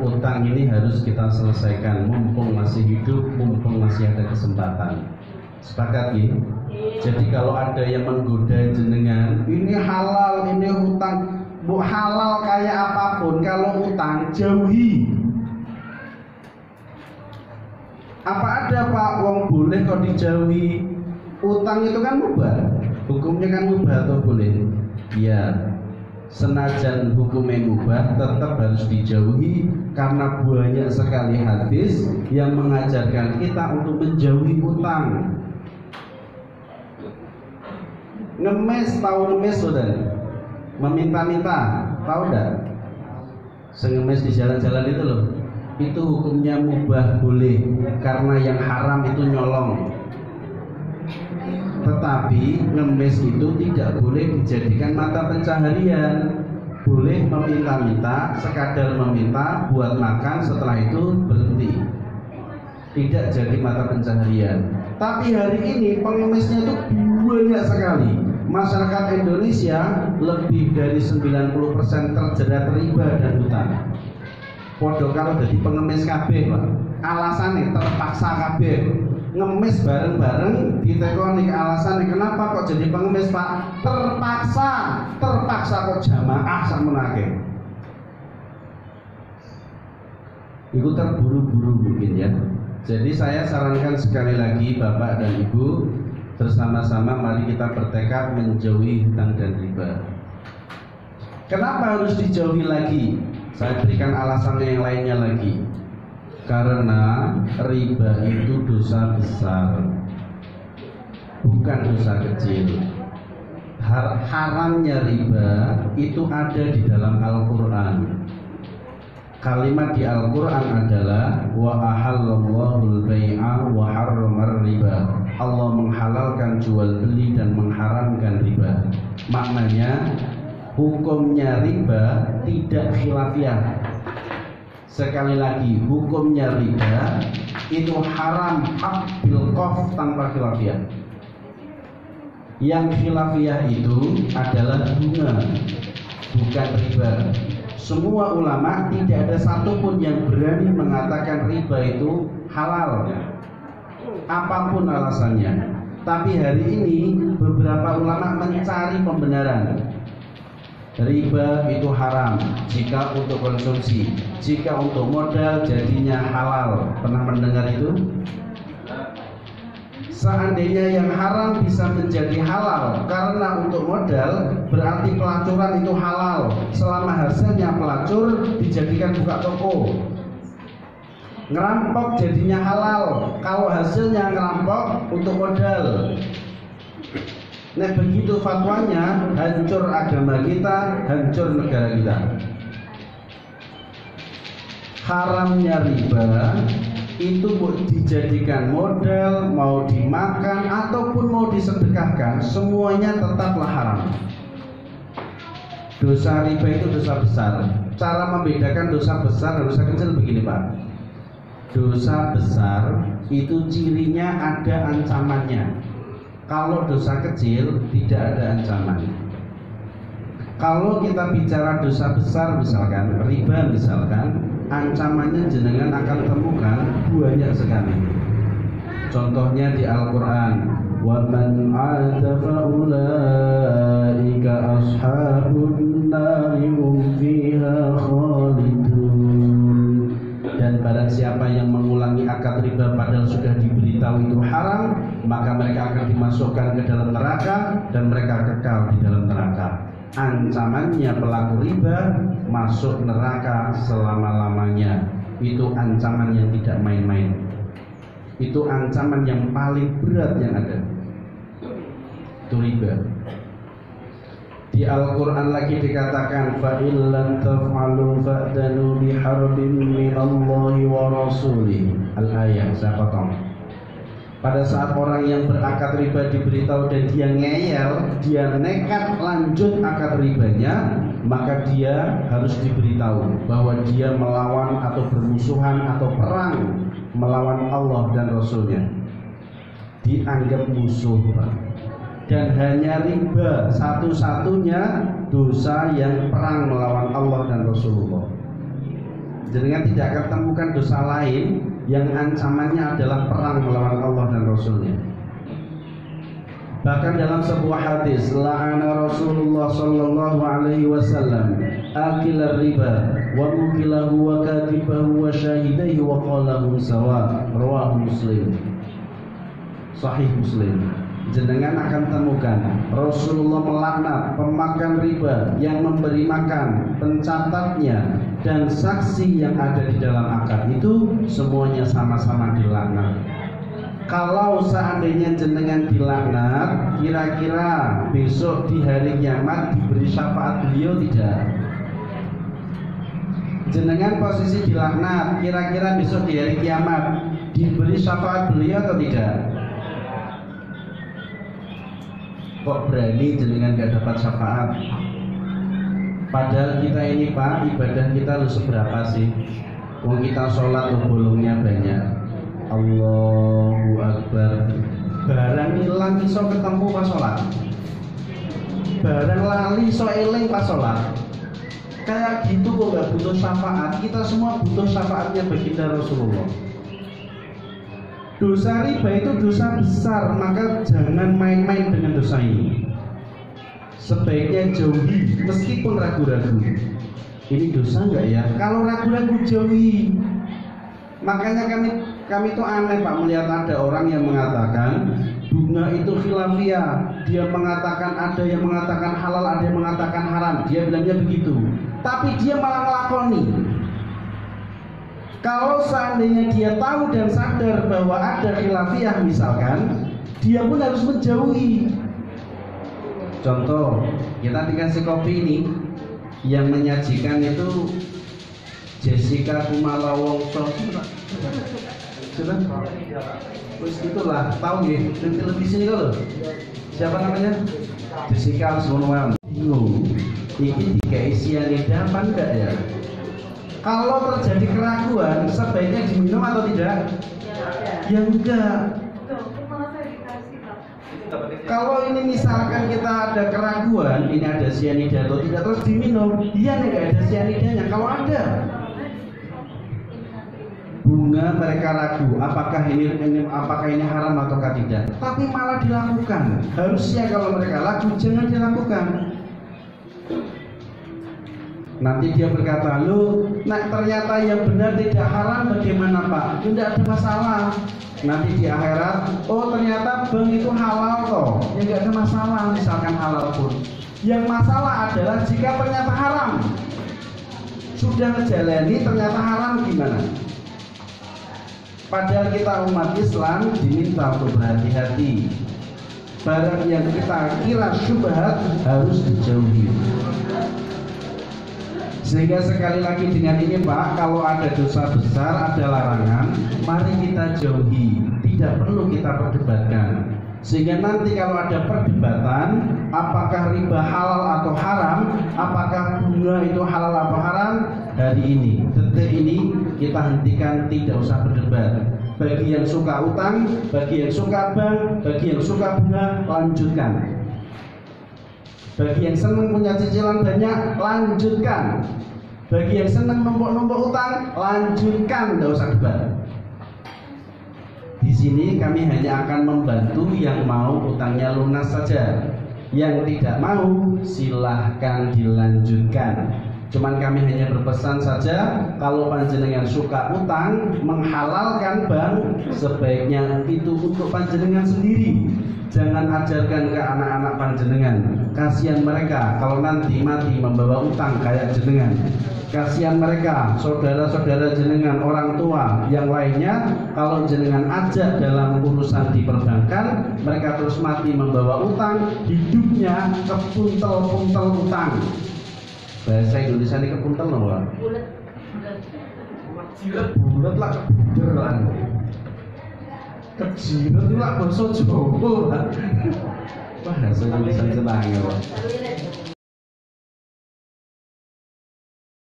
utang ini harus kita selesaikan mumpung masih hidup, mumpung masih ada kesempatan. Sepakat ya? Jadi kalau ada yang menggoda jenengan, ini halal, ini utang, bu halal kayak apapun, kalau utang jauhi. Apa ada Pak wong boleh kok dijauhi? Utang itu kan mubah, hukumnya kan mubah atau boleh? Iya. Senajan hukumnya mubah tetap harus dijauhi karena banyak sekali hadis yang mengajarkan kita untuk menjauhi utang. Ngemis, tahu ngemis saudara? Meminta-minta, tahu enggak? Sengemis di jalan-jalan itu loh. Itu hukumnya mubah boleh karena yang haram itu nyolong. Tetapi ngemis itu tidak boleh dijadikan mata pencaharian. Boleh meminta-minta, sekadar meminta buat makan, setelah itu berhenti. Tidak jadi mata pencaharian. Tapi hari ini pengemisnya itu banyak sekali. Masyarakat Indonesia lebih dari 90% terjerat riba dan hutang. Podo kalau jadi pengemis kabeh, Pak. Alasannya terpaksa kabeh. Ngemis bareng-bareng ditekoni ke alasan kenapa kok jadi pengemis Pak? Terpaksa kok jamaah sakmenake. Itu terburu-buru mungkin ya. Jadi saya sarankan sekali lagi Bapak dan Ibu, bersama-sama mari kita bertekad menjauhi hutang dan riba. Kenapa harus dijauhi lagi? Saya berikan alasannya yang lainnya lagi. Karena riba itu dosa besar, bukan dosa kecil. Haramnya riba itu ada di dalam Al-Quran. Kalimat di Al-Quran adalah wa ahallallahu al-bai'a wa harramar riba. Allah menghalalkan jual beli dan mengharamkan riba. Maknanya hukumnya riba tidak khilafiyah. Sekali lagi, hukumnya riba itu haram hak bil qaf tanpa khilafiyah. Yang khilafiyah itu adalah bunga, bukan riba. Semua ulama tidak ada satupun yang berani mengatakan riba itu halal, apapun alasannya. Tapi hari ini beberapa ulama mencari pembenaran. Riba itu haram jika untuk konsumsi, jika untuk modal jadinya halal. Pernah mendengar itu? Seandainya yang haram bisa menjadi halal karena untuk modal, berarti pelacuran itu halal selama hasilnya pelacur dijadikan buka toko. Ngerampok jadinya halal kalau hasilnya ngerampok untuk modal. Nah begitu fatwanya, hancur agama kita, hancur negara kita. Haramnya riba itu mau dijadikan modal, mau dimakan ataupun mau disedekahkan, semuanya tetaplah haram. Dosa riba itu dosa besar. Cara membedakan dosa besar dan dosa kecil begini Pak. Dosa besar itu cirinya ada ancamannya. Kalau dosa kecil tidak ada ancaman. Kalau kita bicara dosa besar misalkan riba misalkan, ancamannya jenengan akan temukan banyak sekali. Contohnya di Al-Quran, wa man 'ada fa ulaika ashabun nari hum fiha khalidun. Dan barang siapa yang mengulangi akad riba padahal sudah diberitahu itu haram, maka mereka akan dimasukkan ke dalam neraka dan mereka kekal di dalam neraka. Ancamannya pelaku riba masuk neraka selama-lamanya. Itu ancaman yang tidak main-main. Itu ancaman yang paling berat yang ada. Itu riba. Di Al-Quran lagi dikatakan fa illam taf'alu fa'danu biharbin minallahi wa rasulih. Al-ayat saya potong. Pada saat orang yang berakad riba diberitahu dan dia ngeyel, dia nekat lanjut akad ribanya, maka dia harus diberitahu bahwa dia melawan atau bermusuhan atau perang melawan Allah dan Rasulnya. Dianggap musuh, dan hanya riba satu-satunya dosa yang perang melawan Allah dan Rasulullah. jenengan tidak akan temukan dosa lain yang ancamannya adalah perang melawan Allah dan Rasulnya. Bahkan dalam sebuah hadis, la'ana Rasulullah sallallahu alaihi wasallam akilar riba wa mukilahu wa katibahu wa syahidaihi wa qalahu sawa, rawahu Muslim. Sahih Muslim. Jenengan akan temukan Rasulullah melaknat pemakan riba yang memberi makan, pencatatnya, dan saksi yang ada di dalam akad itu semuanya sama-sama dilaknat. Kalau seandainya jenengan dilaknat, kira-kira besok di hari kiamat diberi syafaat beliau tidak? Jenengan posisi dilaknat, kira-kira besok di hari kiamat diberi syafaat beliau atau tidak? Kok berani jenengan gak dapat syafaat? Padahal kita ini Pak, ibadah kita lu seberapa sih? Wong kita sholat bolongnya banyak. Allahu Akbar. Barang hilang iso ketemu pas sholat. Barang lali iso eling pas sholat. Kayak gitu kok gak butuh syafaat. Kita semua butuh syafaatnya baginda Rasulullah. Dosa riba itu dosa besar, maka jangan main-main dengan dosa ini. Sebaiknya jauhi meskipun ragu-ragu. Ini dosa enggak ya? Kalau ragu-ragu jauhi. Makanya kami tuh aneh Pak melihat ada orang yang mengatakan bunga itu khilafiyah. Dia mengatakan ada yang mengatakan halal, ada yang mengatakan haram. Dia bilangnya begitu. Tapi dia malah ngelakoni. Kalau seandainya dia tahu dan sadar bahwa ada khilafiyah misalkan, dia pun harus menjauhi. Contoh, kita dikasih kopi ini, yang menyajikan itu Jessica Kumala Wongso. Sudah? Terus itulah, tahu ya, di televisi itu loh. Siapa namanya? Jessica Kumala. Bingung. Ini dikai sianida apa enggak ya? Kalau terjadi keraguan, sebaiknya diminum atau tidak? Ya enggak. Kalau ini misalkan kita ada keraguan, ini ada sianida atau tidak, terus diminum, iya nih enggak ada sianidanya. Kalau ada bunga mereka ragu, apakah ini haram ataukah tidak, tapi malah dilakukan. Harusnya kalau mereka ragu jangan dilakukan. Nanti dia berkata, lu, nah ternyata yang benar tidak haram bagaimana Pak? Tidak ada masalah. Nanti di akhirat, oh ternyata bank itu halal toh, ya nggak ada masalah misalkan halal pun. Yang masalah adalah jika ternyata haram. Sudah menjalani ternyata haram gimana? Padahal kita umat Islam diminta untuk berhati-hati. Barang yang kita kira syubhat harus dijauhi. Sehingga sekali lagi dengan ini Pak, kalau ada dosa besar, ada larangan, mari kita jauhi, tidak perlu kita perdebatkan. Sehingga nanti kalau ada perdebatan, apakah riba halal atau haram, apakah bunga itu halal atau haram, hari ini, detik ini kita hentikan, tidak usah berdebat. Bagi yang suka utang, bagi yang suka bank, bagi yang suka bunga, lanjutkan. Bagi yang senang punya cicilan banyak, lanjutkan. Bagi yang senang numpuk-numpuk utang, lanjutkan, tidak usah debat. Di sini kami hanya akan membantu yang mau utangnya lunas saja. Yang tidak mau silahkan dilanjutkan. Cuman kami hanya berpesan saja, kalau panjenengan suka utang, menghalalkan bank, sebaiknya itu untuk panjenengan sendiri. Jangan ajarkan ke anak-anak panjenengan. Kasihan mereka kalau nanti mati membawa utang kayak jenengan. Kasihan mereka, saudara-saudara jenengan, orang tua yang lainnya, kalau jenengan ajak dalam urusan di perbankan, mereka terus mati membawa utang, hidupnya kepuntel-puntel utang. Bahasa Indonesia ini kepuntel loh, Pak. Bulat lah, kebuderan. Kejilat itu lah bahasa Jawa. Bahasa Indonesia senang ya, Pak.